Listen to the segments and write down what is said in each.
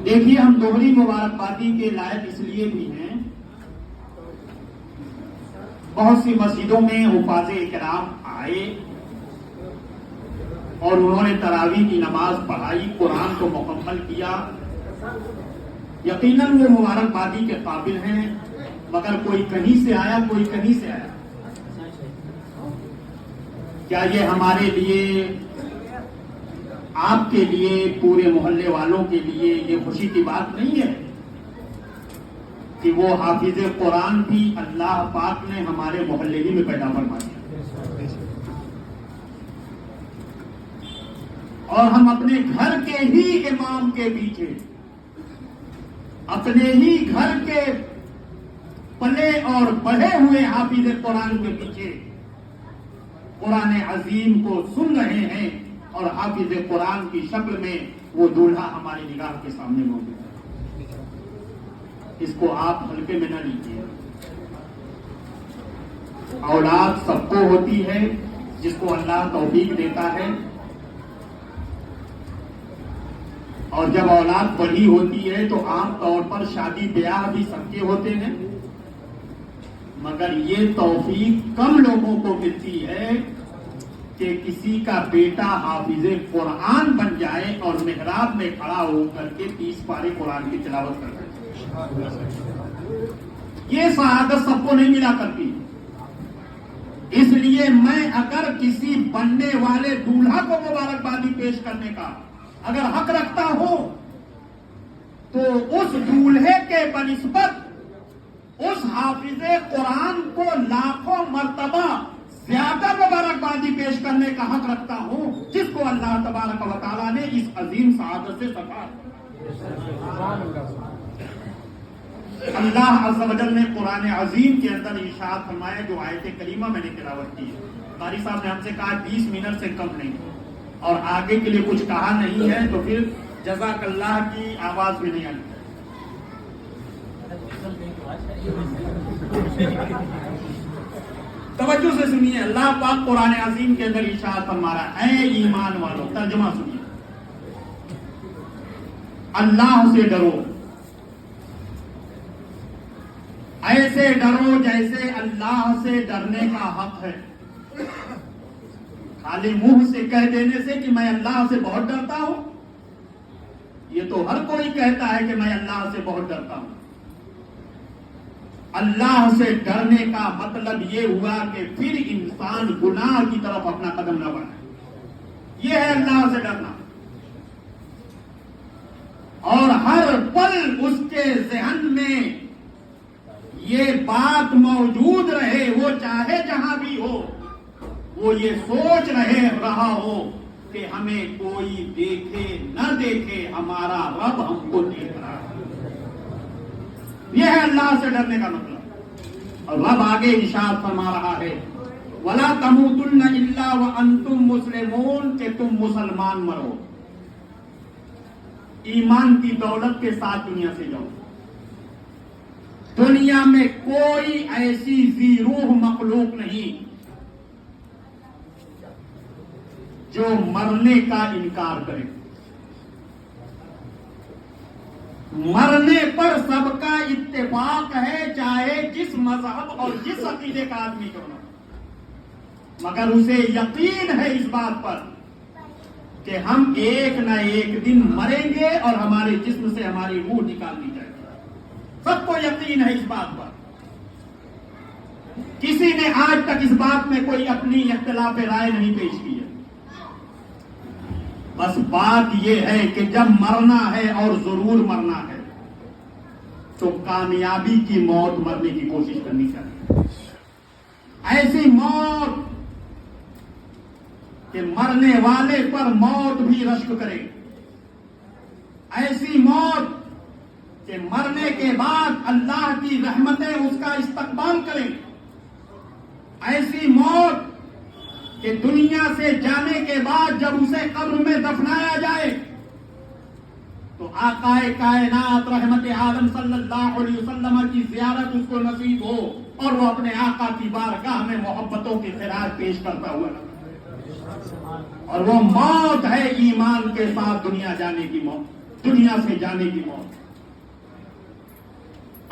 دیکھیے ہم دوہری مبارکبادی کے لائق اس لیے بھی ہیں، بہت سی مسجدوں میں حفاظ کرام آئے اور انہوں نے تراویح کی نماز پڑھائی، قرآن کو مکمل کیا، یقیناً وہ مبارکبادی کے قابل ہیں، مگر کوئی کہیں سے آیا، کوئی کہیں سے آیا۔ کیا یہ ہمارے لیے، آپ کے لیے، پورے محلے والوں کے لیے یہ خوشی کی بات نہیں ہے کہ وہ حافظ قرآن بھی اللہ پاک نے ہمارے محلے ہی میں پیدا فرما دیا، اور ہم اپنے گھر کے ہی امام کے پیچھے، اپنے ہی گھر کے پلے اور بڑھے ہوئے حافظ قرآن کے پیچھے قرآن عظیم کو سن رہے ہیں، اور حافظ قرآن کی شکل میں وہ دولہا ہماری نگاہ کے سامنے موجود ہے۔ اس کو آپ ہلکے میں نہ لیجیے۔ اولاد سب کو ہوتی ہے، جس کو اللہ توفیق دیتا ہے، اور جب اولاد بڑی ہوتی ہے تو عام طور پر شادی بیاہ بھی سب کے ہوتے ہیں، مگر یہ توفیق کم لوگوں کو ملتی ہے کہ کسی کا بیٹا حافظ قرآن بن جائے اور محراب میں کھڑا ہو کر کے 30 پارے قرآن کی تلاوت کر رہے۔ یہ سعادت سب کو نہیں ملا کرتی، اس لیے میں اگر کسی بننے والے دولہا کو مبارکبادی پیش کرنے کا اگر حق رکھتا ہوں تو اس دولہے کے بنسبت اس حافظ قرآن کو لاکھوں مرتبہ زیادہ مبارکبادی پیش کرنے کا حق رکھتا ہوں، جس کو اللہ تبارک و تعالیٰ نے اس عظیم سعادت سے سفار۔ اللہ عز و جل نے قرآن عظیم کے اندر ارشاد فرمایا، جو آیت کریمہ میں نے تلاوت کی ہے، قاری صاحب نے ہم سے کہا 20 منٹ سے کم نہیں، اور آگے کے لیے کچھ کہا نہیں ہے تو پھر جزاک اللہ کی آواز بھی نہیں آنی۔ توجہ سے سنیے، اللہ پاک قرآن عظیم کے اندر ارشاد فرما رہا ہے، اے ایمان والو، ترجمہ سنیے، اللہ سے ڈرو، ایسے ڈرو جیسے اللہ سے ڈرنے کا حق ہے۔ خالی منہ سے کہہ دینے سے کہ میں اللہ سے بہت ڈرتا ہوں، یہ تو ہر کوئی کہتا ہے کہ میں اللہ سے بہت ڈرتا ہوں۔ اللہ سے ڈرنے کا مطلب یہ ہوا کہ پھر انسان گناہ کی طرف اپنا قدم نہ بڑھائے، یہ ہے اللہ سے ڈرنا، اور ہر پل اس کے ذہن میں یہ بات موجود رہے، وہ چاہے جہاں بھی ہو، وہ یہ سوچ رہا ہو کہ ہمیں کوئی دیکھے نہ دیکھے، ہمارا رب ہم کو دیکھ رہا ہے۔ یہ ہے اللہ سے ڈرنے کا مطلب۔ اور رب آگے ارشاد فرما رہا ہے، وَلَا تَمُوتُنَّ إِلَّا وَأَنْتُمْ مُسْلِمُونَ، کہ تم مسلمان مرو، ایمان کی دولت کے ساتھ دنیا سے جاؤ۔ دنیا میں کوئی ایسی ذی روح مخلوق نہیں جو مرنے کا انکار کرے۔ مرنے پر سب کا اتفاق ہے، چاہے جس مذہب اور جس عقیدے کا آدمی کیوں نہ ہو، مگر اسے یقین ہے اس بات پر کہ ہم ایک نہ ایک دن مریں گے اور ہمارے جسم سے ہماری روح نکال دی جائے گی۔ سب کو یقین ہے اس بات پر، کسی نے آج تک اس بات میں کوئی اپنی اختلاف رائے نہیں پیش کی ہے۔ بس بات یہ ہے کہ جب مرنا ہے اور ضرور مرنا ہے تو کامیابی کی موت مرنے کی کوشش کرنی چاہیے، ایسی موت کہ مرنے والے پر موت بھی رشک کرے، ایسی موت کہ مرنے کے بعد اللہ کی رحمتیں اس کا استقبال کریں، ایسی موت کہ دنیا سے جانے کے بعد جب اسے قبر میں دفنایا جائے تو آقا کائنات رحمت عالم صلی اللہ علیہ وسلم کی زیارت اس کو نصیب ہو اور وہ اپنے آقا کی بارگاہ میں محبتوں کی خراج پیش کرتا ہوا نظر، اور وہ موت ہے ایمان کے ساتھ دنیا جانے کی موت۔ دنیا سے جانے کی موت.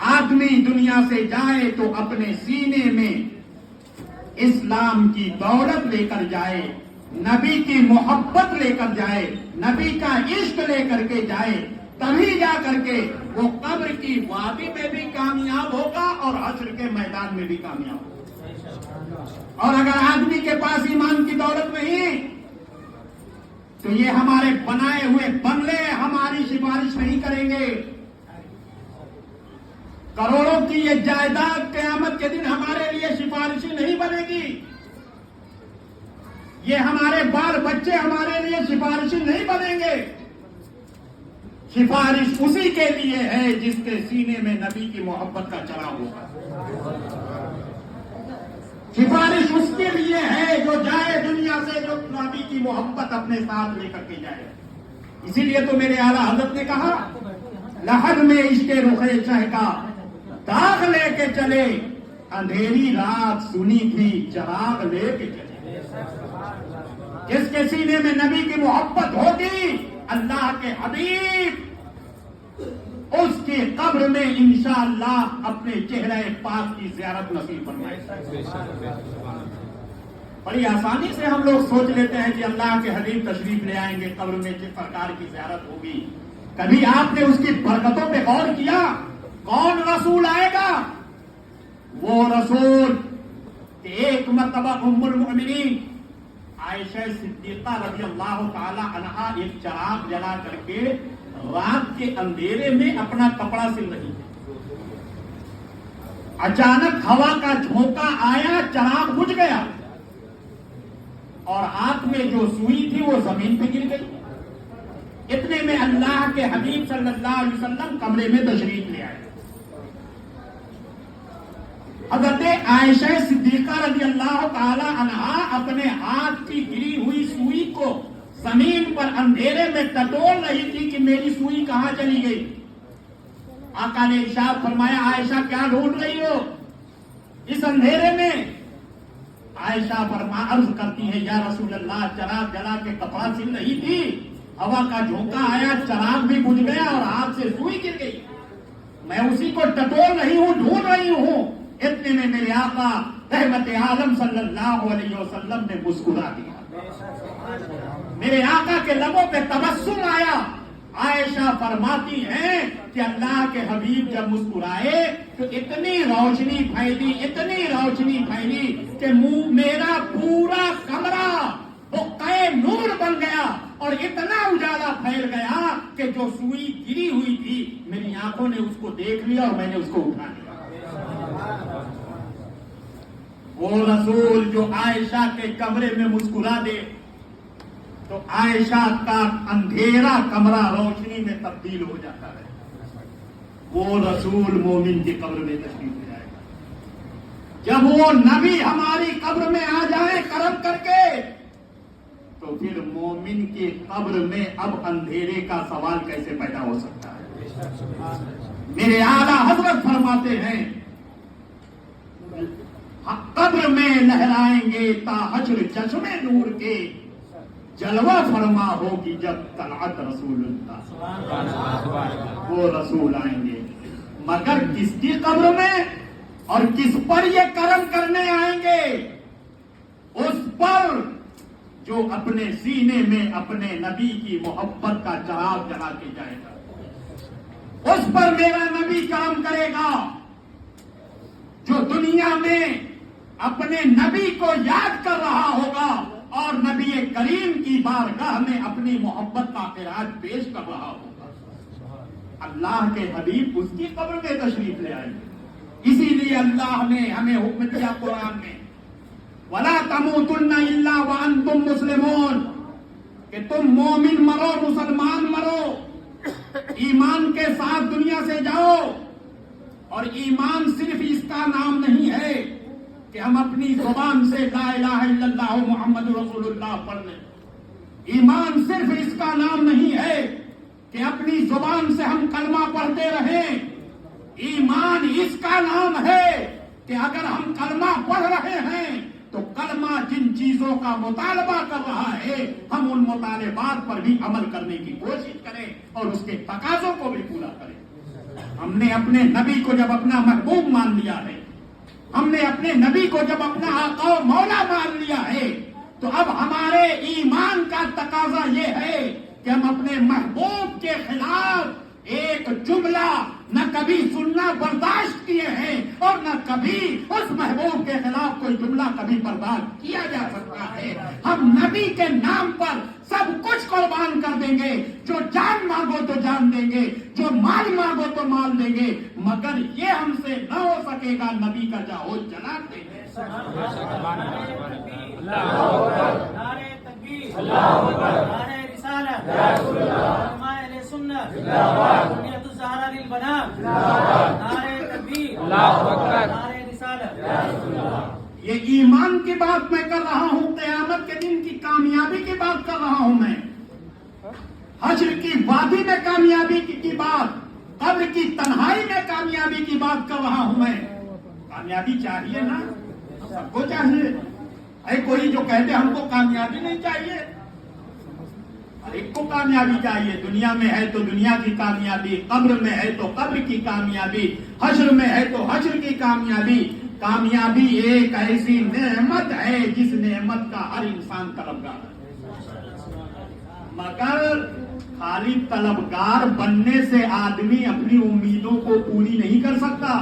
آدمی دنیا سے جائے تو اپنے سینے میں اسلام کی دولت لے کر جائے, نبی کی محبت لے کر جائے, نبی کا عشق لے کر کے جائے, تبھی جا کر کے وہ قبر کی وادی میں بھی کامیاب ہوگا اور حشر کے میدان میں بھی کامیاب ہوگا. اور اگر آدمی کے پاس ایمان کی دولت نہیں تو یہ ہمارے بنائے ہوئے بنگلے ہماری سفارش نہیں کریں گے, کروڑوں کی یہ جائیداد قیامت کے دن ہمارے لیے سفارشی نہیں بنے گی, یہ ہمارے بال بچے ہمارے لیے سفارشی نہیں بنیں گے. سفارش اسی کے لیے ہے جس کے سینے میں نبی کی محبت کا چراغ ہوگا. سفارش اس کے لیے ہے جو جائے دنیا سے, جو نبی کی محبت اپنے ساتھ لے کر کے جائے. اسی لیے تو میرے اعلیٰ حضرت نے کہا, لہر میں عشق رخ شہ کا داغ لے کے چلے, اندھیری رات سنی تھی چراغ لے کے چلے. جس کے سینے میں نبی کی محبت ہوگی, اللہ کے حبیب اس کی قبر میں انشاءاللہ اپنے چہرے پاک کی زیارت نصیب فرمائے. بڑی آسانی سے ہم لوگ سوچ لیتے ہیں کہ اللہ کے حبیب تشریف لے آئیں گے, قبر میں سرکار کی زیارت ہوگی. کبھی آپ نے اس کی برکتوں پہ غور کیا؟ کون رسول آئے گا؟ وہ رسول کہ ایک مرتبہ ام المؤمنین عائشہ صدیقہ رضی اللہ تعالی عنہا ایک چراغ جلا کر کے رات کے اندھیرے میں اپنا کپڑا سل رہی ہے. اچانک ہوا کا جھونکا آیا, چراغ بجھ گیا اور ہاتھ میں جو سوئی تھی وہ زمین پہ گر گئی. اتنے میں اللہ کے حبیب صلی اللہ علیہ وسلم کمرے میں تشریف لے آئے. حضرت عائشہ صدیقہ رضی اللہ تعالی عنہا اپنے ہاتھ کی گری ہوئی سوئی کو زمین پر اندھیرے میں ٹٹول رہی تھی کہ میری سوئی کہاں چلی گئی. آقا نے ارشاد فرمایا, عائشہ کیا ڈھونڈ رہی ہو اس اندھیرے میں؟ عائشہ عرض کرتی ہے, یا رسول اللہ, چراغ جلا کے کپڑا سل رہی تھی, ہوا کا جھونکا آیا, چراغ بھی بجھ گیا اور ہاتھ سے سوئی گر گئی, میں اسی کو ٹٹول رہی ہوں, ڈھونڈ رہی ہوں. اتنے میں میرے آقا رحمت عالم صلی اللہ علیہ وسلم نے مسکرا دیا. میرے آقا کے لبوں پہ تبسم آیا. عائشہ فرماتی ہیں کہ اللہ کے حبیب جب مسکرائے تو اتنی روشنی پھیلی, اتنی روشنی پھیلی کہ میرا پورا کمرہ بقعہ نور بن گیا اور اتنا اجالا پھیل گیا کہ جو سوئی گری ہوئی تھی میری آنکھوں نے اس کو دیکھ لیا اور میں نے اس کو اٹھا لیا. وہ رسول جو عائشہ کے کمرے میں مسکرا دے تو عائشہ کا اندھیرا کمرہ روشنی میں تبدیل ہو جاتا ہے. وہ رسول مومن کی قبر میں تشریف لے آئے گا. جب وہ نبی ہماری قبر میں آ جائے کرم کر کے تو پھر مومن کی قبر میں اب اندھیرے کا سوال کیسے پیدا ہو سکتا ہے؟ میرے اعلیٰ حضرت فرماتے ہیں, قبر میں لہرائیں گے تا حشر چشمے نور کے, جلوہ فرما ہوگی جب طلعت رسول اللہ. وہ رسول آئیں گے مگر کس کی قبر میں اور کس پر یہ کرم کرنے آئیں گے؟ اس پر جو اپنے سینے میں اپنے نبی کی محبت کا چراغ جلا کے جائے گا. اس پر میرا نبی کرم کرے گا جو دنیا میں اپنے نبی کو یاد کر رہا ہوگا اور نبی کریم کی بارگاہ میں اپنی محبت کا خراج پیش کر رہا ہوگا. اللہ کے حبیب اس کی قبر میں تشریف لے آئیں گے. اسی لیے اللہ نے ہمیں حکم دیا قرآن میں, وَلَا تَمُوتُنَّ إِلَّا وَأَنْتُمْ مُسْلِمُونَ, کہ تم مومن مرو, مسلمان مرو, ایمان کے ساتھ دنیا سے جاؤ. اور ایمان صرف اس کا نام نہیں ہے کہ ہم اپنی زبان سے لا الہ الا اللہ محمد رسول اللہ پڑھ لیں. ایمان صرف اس کا نام نہیں ہے کہ اپنی زبان سے ہم کلمہ پڑھتے رہیں. ایمان اس کا نام ہے کہ اگر ہم کلمہ پڑھ رہے ہیں تو کلمہ جن چیزوں کا مطالبہ کر رہا ہے ہم ان مطالبات پر بھی عمل کرنے کی کوشش کریں اور اس کے تقاضوں کو بھی پورا کریں۔ ہم نے اپنے نبی کو جب اپنا محبوب مان لیا ہے، ہم نے اپنے نبی کو جب اپنا آقا و مولا مان لیا ہے، تو اب ہمارے ایمان کا تقاضا یہ ہے کہ ہم اپنے محبوب کے خلاف ایک جملہ نہ کبھی سننا برداشت کیے ہیں اور نہ کبھی اس محبوب کے خلاف کوئی جملہ کبھی برداشت کیا جا سکتا ہے۔ ہم نبی کے نام پر سب کچھ قربان کر دیں گے، جو جان مانگو تو جان دیں گے، جو مال مانگو تو مال دیں گے، مگر یہ ہم سے نہ ہو سکے گا نبی کا جاؤ جلا دیں گے۔ نعرہ تکبیر، نعرہ رسالت، علماء اہل سنت، سنیت الزہرا للبنات، نعرہ تکبیر، نعرہ رسالت۔ یہ ایمان کی بات میں کر رہا ہوں، قیامت کے دن کی کامیابی کی بات کر رہا ہوں میں، حشر کی وادی میں کامیابی کی بات، قبر کی تنہائی میں کامیابی کی بات کر رہا ہوں میں۔ کامیابی چاہیے نا، سب کو چاہیے۔ اے کوئی جو کہتے ہم کو کامیابی نہیں چاہیے، ہر ایک کو کامیابی چاہیے۔ دنیا میں ہے تو دنیا کی کامیابی، قبر میں ہے تو قبر کی کامیابی، حشر میں ہے تو حشر کی کامیابی۔ کامیابی ایک ایسی نعمت ہے جس نعمت کا ہر انسان طلبگار ہے، مگر خالی طلبگار بننے سے آدمی اپنی امیدوں کو پوری نہیں کر سکتا۔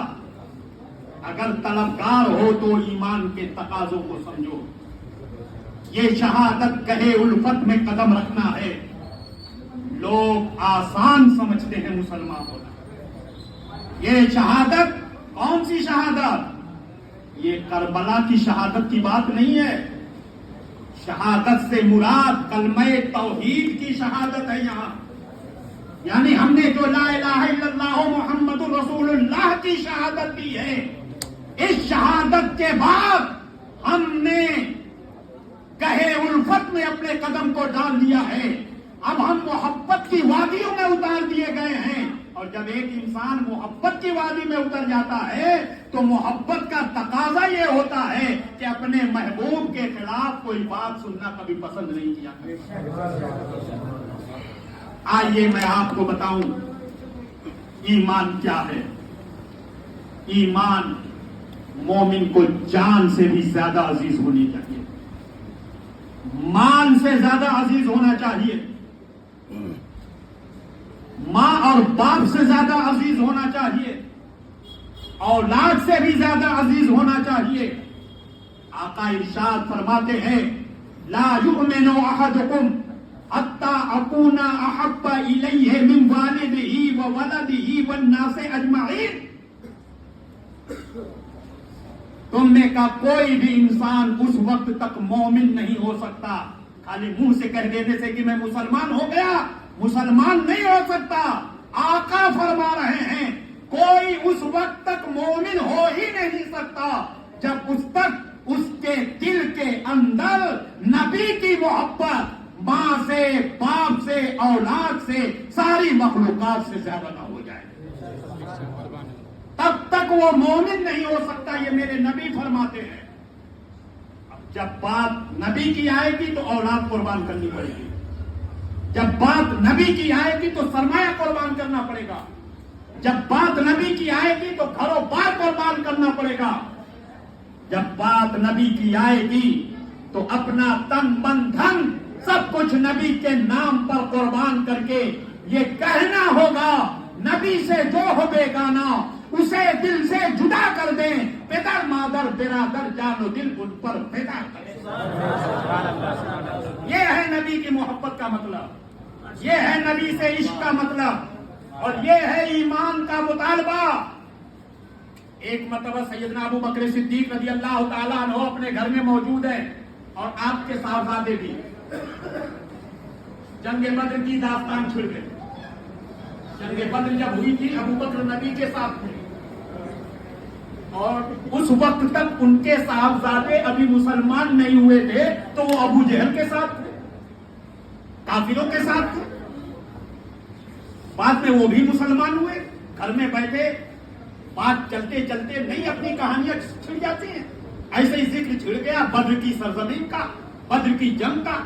اگر طلبگار ہو تو ایمان کے تقاضوں کو سمجھو۔ یہ شہادت گہے الفت میں قدم رکھنا ہے۔ لوگ آسان سمجھتے ہیں مسلمان ہونا۔ یہ شہادت کون سی شہادت؟ یہ کربلا کی شہادت کی بات نہیں ہے۔ شہادت سے مراد کلمہ توحید کی شہادت ہے یہاں، یعنی ہم نے جو لا الہ الا اللہ محمد رسول اللہ کی شہادت دی ہے، اس شہادت کے بعد ہم نے گہے الفت میں اپنے قدم کو ڈال دیا ہے۔ اب ہم محبت کی وادیوں میں اتار دیے گئے ہیں، اور جب ایک انسان محبت کی وادی میں اتر جاتا ہے تو محبت کا تقاضا یہ ہوتا ہے کہ اپنے محبوب کے خلاف کوئی بات سننا کبھی پسند نہیں کیا۔ آئیے میں آپ کو بتاؤں ایمان کیا ہے۔ ایمان مومن کو جان سے بھی زیادہ عزیز ہونی چاہیے، مال سے زیادہ عزیز ہونا چاہیے، ماں اور باپ سے زیادہ عزیز ہونا چاہیے، اولاد سے بھی زیادہ عزیز ہونا چاہیے۔ آقا ارشاد فرماتے ہیں لا یؤمن احدکم حتی اکون احب الیہ من والدہ وولدہ والناس اجمعین۔ تم میں کا کوئی بھی انسان اس وقت تک مومن نہیں ہو سکتا، خالی منہ سے کہہ دینے سے کہ میں مسلمان ہو گیا، مسلمان نہیں ہو سکتا۔ آقا فرما رہے ہیں کوئی اس وقت تک مومن ہو ہی نہیں سکتا جب اس تک اس کے دل کے اندر نبی کی محبت ماں سے، باپ سے، اولاد سے، ساری مخلوقات سے زیادہ نہ ہو جائے، تب تک وہ مومن نہیں ہو سکتا۔ یہ میرے نبی فرماتے ہیں۔ اب جب بات نبی کی آئے گی تو اولاد قربان کرنی پڑے گی، جب بات نبی کی آئے گی تو سرمایہ قربان کرنا پڑے گا، جب بات نبی کی آئے گی تو گھر و بار قربان کرنا پڑے گا، جب بات نبی کی آئے گی تو اپنا تن من دھن سب کچھ نبی کے نام پر قربان کر کے یہ کہنا ہوگا نبی سے جو ہو بیگانہ اسے دل سے جدا کر دیں، پدر مادر برادر جان و دل ان پر فدا کریں۔ یہ ہے نبی کی محبت کا مطلب، یہ ہے نبی سے عشق کا مطلب، اور یہ ہے ایمان کا مطالبہ۔ ایک مرتبہ سیدنا ابو بکر صدیق رضی اللہ تعالیٰ عنہ اپنے گھر میں موجود ہیں اور آپ کے صاحبزادے بھی۔ جنگ بدر کی داستان چھڑ گئی۔ جنگ بدر جب ہوئی تھی ابو بکر نبی کے ساتھ تھے، اور اس وقت تک ان کے صاحبزادے ابھی مسلمان نہیں ہوئے تھے تو وہ ابو جہل کے ساتھ تھے، کافروں کے ساتھ تھے۔ بعد میں وہ بھی مسلمان ہوئے، گھر میں بیٹھے، بات چلتے چلتے نئی اپنی کہانیاں چھڑ جاتی ہیں۔ ایسے ہی ذکر چھڑ گیا بدر کی سرزمین کا، بدر کی جنگ کا،